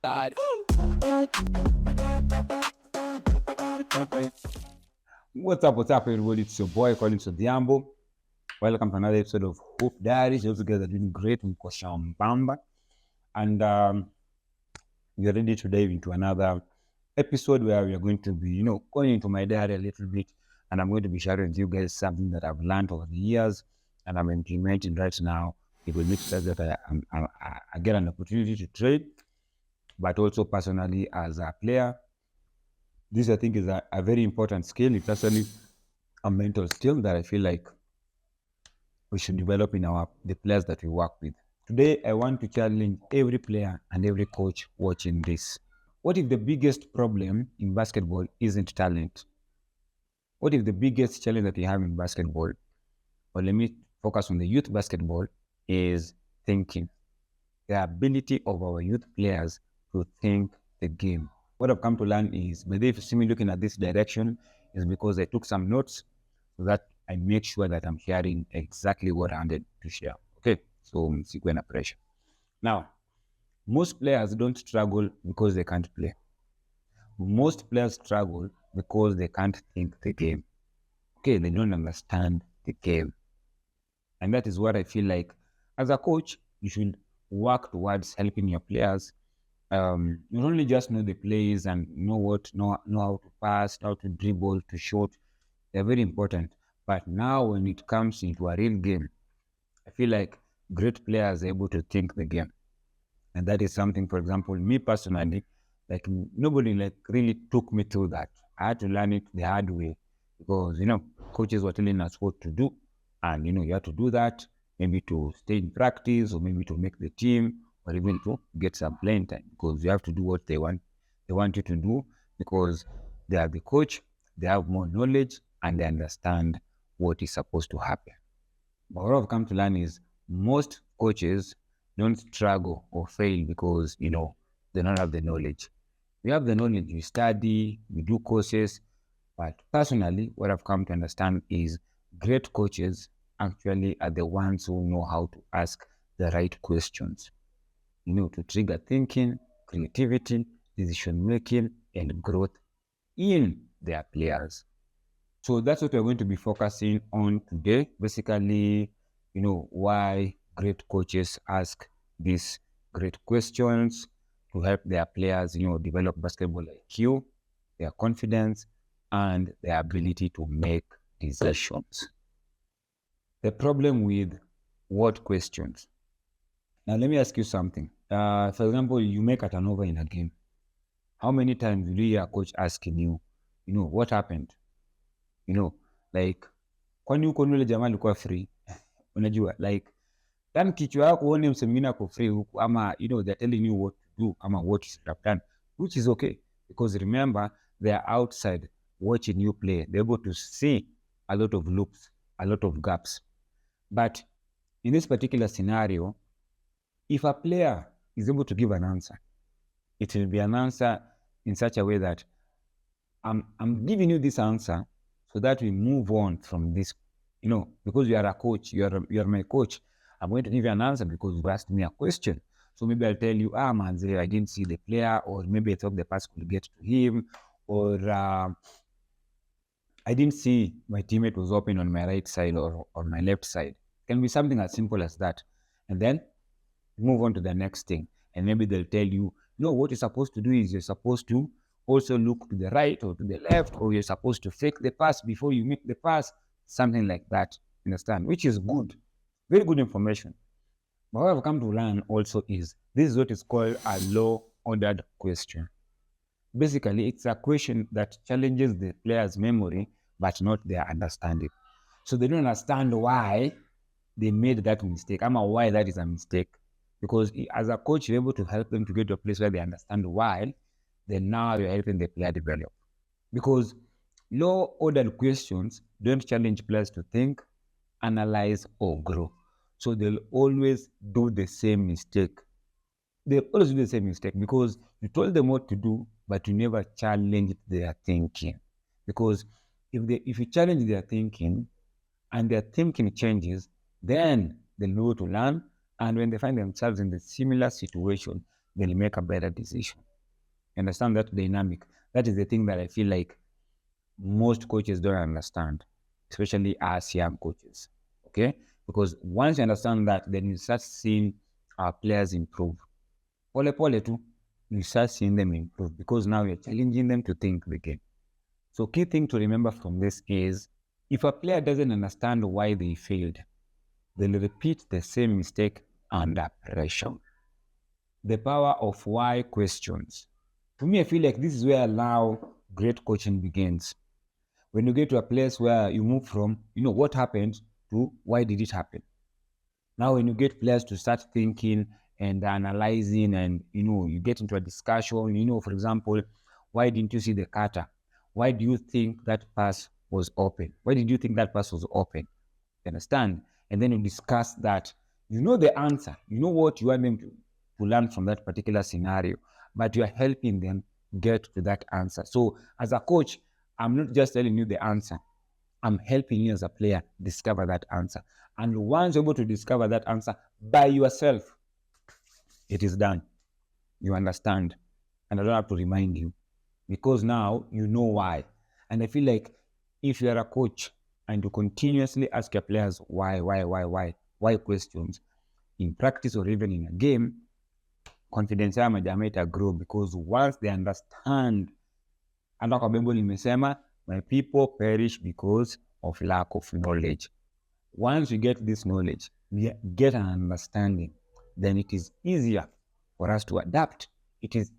God. What's up, everybody? It's your boy calling to Diambo. Welcome to another episode of Hoop Diaries. You guys are doing great in Bamba. And we're ready to dive into another episode where we are going to be, going into my diary a little bit. And I'm going to be sharing with you guys something that I've learned over the years and I'm implementing right now. It will make sure that I get an opportunity to trade, but also personally as a player. This, I think, is a very important skill. It's actually a mental skill that I feel like we should develop in the players that we work with. Today, I want to challenge every player and every coach watching this. What if the biggest problem in basketball isn't talent? What if the biggest challenge that we have in basketball, or let me focus on the youth basketball, is thinking? The ability of our youth players to think the game. What I've come to learn is, but if you see me looking at this direction, is because I took some notes so that I make sure that I'm sharing exactly what I wanted to share. Okay, so sequence pressure. Now, most players don't struggle because they can't play. Most players struggle because they can't think the game. Okay, they don't understand the game. And that is what I feel like as a coach, you should work towards helping your players not only just know the plays and know how to pass, how to dribble, to shoot. They're very important. But now when it comes into a real game, I feel like great players are able to think the game. And that is something, for example, me personally, like nobody like really took me through that. I had to learn it the hard way because, coaches were telling us what to do. And, you have to do that, maybe to stay in practice or maybe to make the team or even to get some playing time because you have to do what they want. They want you to do because they are the coach, they have more knowledge and they understand what is supposed to happen. But what I've come to learn is most coaches don't struggle or fail because, they don't have the knowledge. We have the knowledge, we study, we do courses. But personally, what I've come to understand is great coaches actually are the ones who know how to ask the right questions, to trigger thinking, creativity, decision making, and growth in their players. So that's what we're going to be focusing on today. Basically, why great coaches ask these great questions to help their players, develop basketball IQ, their confidence, and their ability to make decisions. The problem with what questions? Now, let me ask you something. For example, you make a turnover in a game. How many times will you hear a coach asking you, what happened? Like, kwani huko nule jamaa alikuwa free? Unajua, like, then kichwa yako uone mse mwingine ako free huku, ama, they're telling you what to do, ama what you should have done, which is okay. Because remember, they're outside watching you play. They're able to see a lot of loops, a lot of gaps. But in this particular scenario, if a player is able to give an answer, it will be an answer in such a way that I'm giving you this answer so that we move on from this, because you are a coach, you are my coach. I'm going to give you an answer because you asked me a question. So maybe I'll tell you, manze, I didn't see the player, or maybe I thought the pass could get to him, or I didn't see my teammate was open on my right side or on my left side. It can be something as simple as that. And then move on to the next thing. And maybe they'll tell you, what you're supposed to do is you're supposed to also look to the right or to the left, or you're supposed to fake the pass before you make the pass, something like that. Understand? Which is good. Very good information. But what I've come to learn also is this is what is called a low ordered question. Basically, it's a question that challenges the player's memory, but not their understanding. So they don't understand why they made that mistake, why that is a mistake. Because as a coach, you're able to help them to get to a place where they understand why, then now you're helping the player develop. Because low ordered questions don't challenge players to think, analyze, or grow. So they'll always do the same mistake. They'll always do the same mistake because you told them what to do, but you never challenged their thinking. Because if you challenge their thinking and their thinking changes, then they'll be able to learn. And when they find themselves in the similar situation, they'll make a better decision. Understand that dynamic? That is the thing that I feel like most coaches don't understand, especially as young coaches. Okay? Because once you understand that, then you start seeing our players improve. Pole pole too, you start seeing them improve because now you're challenging them to think the game. So key thing to remember from this is if a player doesn't understand why they failed, they'll repeat the same mistake under pressure. The power of why questions. To me, I feel like this is where now great coaching begins. When you get to a place where you move from, what happened to why did it happen? Now, when you get players to start thinking and analyzing and, you get into a discussion, for example, why didn't you see the cutter? Why do you think that pass was open? Why did you think that pass was open? You understand? And then you discuss that. You know the answer. You know what you want them to learn from that particular scenario, but you are helping them get to that answer. So as a coach, I'm not just telling you the answer. I'm helping you as a player discover that answer. And once you're able to discover that answer by yourself, it is done. You understand. And I don't have to remind you because now you know why. And I feel like if you're a coach and you continuously ask your players why questions in practice or even in a game, confidence yao majameta grow because once they understand, hata kwa Bible imesema, my people perish because of lack of knowledge. Once you get this knowledge, you get an understanding, then it is easier for us to adapt. It is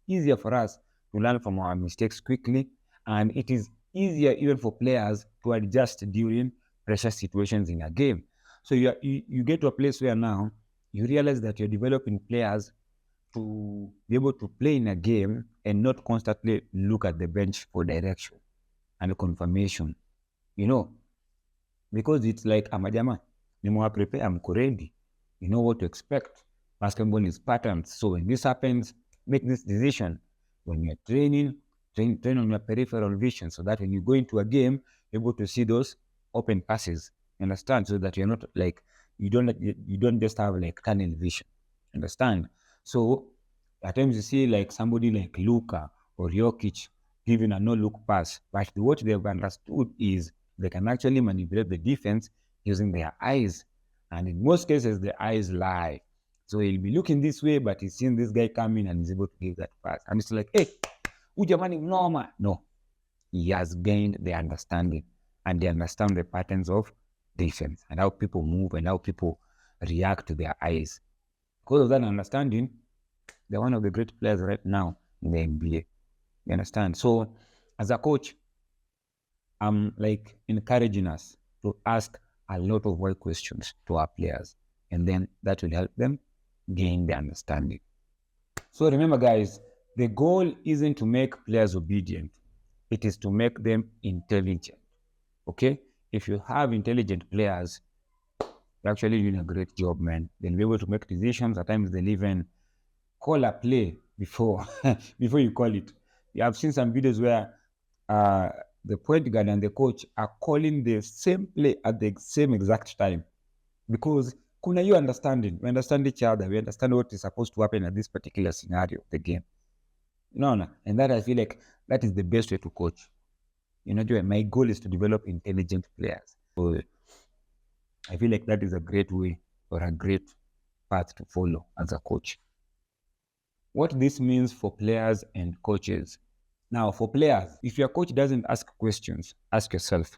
easier for us to learn from our mistakes quickly, and it is easier even for players to adjust during pressure situations in a game. So you get to a place where now you realize that you're developing players to be able to play in a game and not constantly look at the bench for direction and confirmation, because it's like amajama, nimewa prepare, I'm ready. You know what to expect. Basketball is patterns. So when this happens, make this decision. When you're training, train on your peripheral vision so that when you go into a game, you're able to see those open passes. Understand? So that you're not like you don't just have like tunnel vision. Understand? So at times you see like somebody like Luka or Jokic giving a no-look pass, but what they've understood is they can actually manipulate the defense using their eyes. And in most cases, the eyes lie. So he'll be looking this way, but he's seeing this guy coming and he's able to give that pass. And it's like, hey, Ujamani normal. No, he has gained the understanding and they understand the patterns of defense and how people move and how people react to their eyes. Because of that understanding, they're one of the great players right now in the NBA. You understand? So as a coach, I'm like encouraging us to ask a lot of why questions to our players, and then that will help them gain the understanding. So remember, guys, the goal isn't to make players obedient, it is to make them intelligent. Okay? If you have intelligent players, you're actually doing a great job, man. They'll be able to make decisions. At times, they'll even call a play before before you call it. You have seen some videos where the point guard and the coach are calling the same play at the same exact time because kuna you understanding. We understand each other. We understand what is supposed to happen at this particular scenario of the game. No. And that I feel like that is the best way to coach. My goal is to develop intelligent players. So I feel like that is a great way or a great path to follow as a coach. What this means for players and coaches. Now, for players, if your coach doesn't ask questions, ask yourself,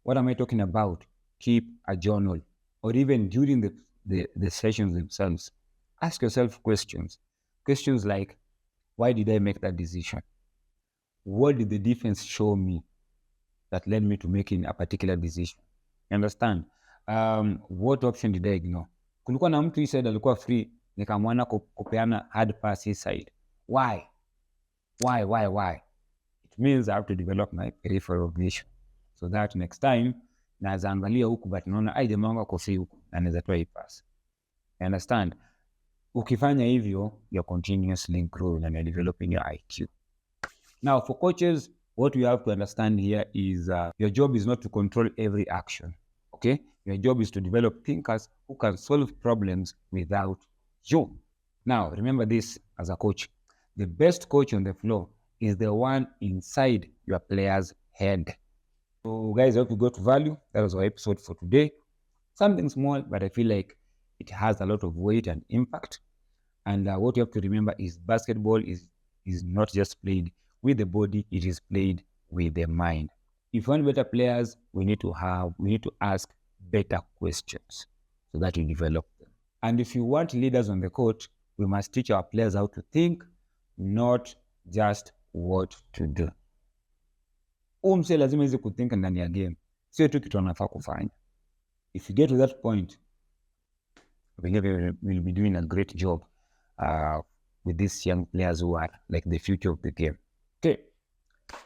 what am I talking about? Keep a journal. Or even during the sessions themselves, ask yourself questions. Questions like, why did I make that decision? What did the defense show me that led me to making a particular decision? You understand? What option did I ignore? Kulikuwa na mtu hii side alikuwa free, nikamwana kupeana hard pass his side. Why? It means I have to develop my peripheral vision so that next time naweza angalia huku but naona ai jamaa wangu ako free huku na naweza toa hii pass. You understand? Ukifanya hivyo, you're continuously growing and you're developing your IQ. Now, for coaches, what we have to understand here is your job is not to control every action. Okay? Your job is to develop thinkers who can solve problems without you. Now, remember this, as a coach. The best coach on the floor is the one inside your player's head. So guys, I hope you got value. That was our episode for today. Something small, but I feel like it has a lot of weight and impact. And what you have to remember is basketball is not just played with the body, it is played with the mind. If we want better players, we need to ask better questions so that we develop them. And if you want leaders on the court, we must teach our players how to think, not just what to do. Mse lazima iweze kuthink ndani ya game, sio tu kitu anafaa kufanya. If you get to that point, I believe we'll be doing a great job with these young players who are like the future of the game. Okay,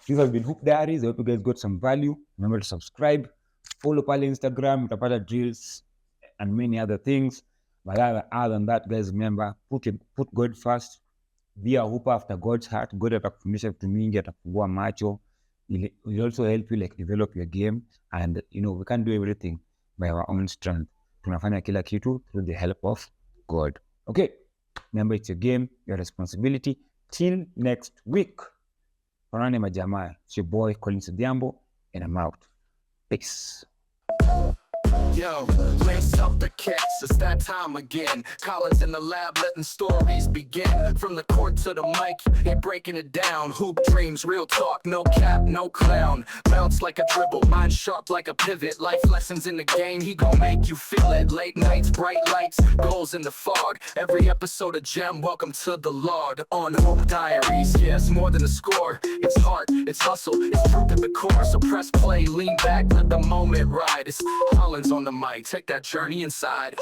these have been Hoop Diaries. I hope you guys got some value. Remember to subscribe, follow pale Instagram, utapata drills and many other things. But other than that, guys, remember, put God first. Be a hooper after God's heart. God atakufundisha vitu mingi, atakufungua macho. It will also help you like develop your game. And we can't do everything by our own strength. Tunafanya kila kitu through the help of God. Okay, remember, it's a game, your responsibility. Till next week. Konane majamaa. It's your boy Collins Diambo, and I'm out. Peace. Yo, lace up the kicks, it's that time again. Collins in the lab, letting stories begin. From the court to the mic, he breaking it down. Hoop dreams, real talk, no cap, no clown. Bounce like a dribble, mind sharp like a pivot. Life lessons in the game, he gon' make you feel it. Late nights, bright lights, goals in the fog. Every episode of Gem, welcome to the Lord. On Hoop Diaries, yeah, it's more than a score. It's heart, it's hustle, it's truth at the core. So press play, lean back, let the moment ride. It's Collins on the mic, take that journey inside.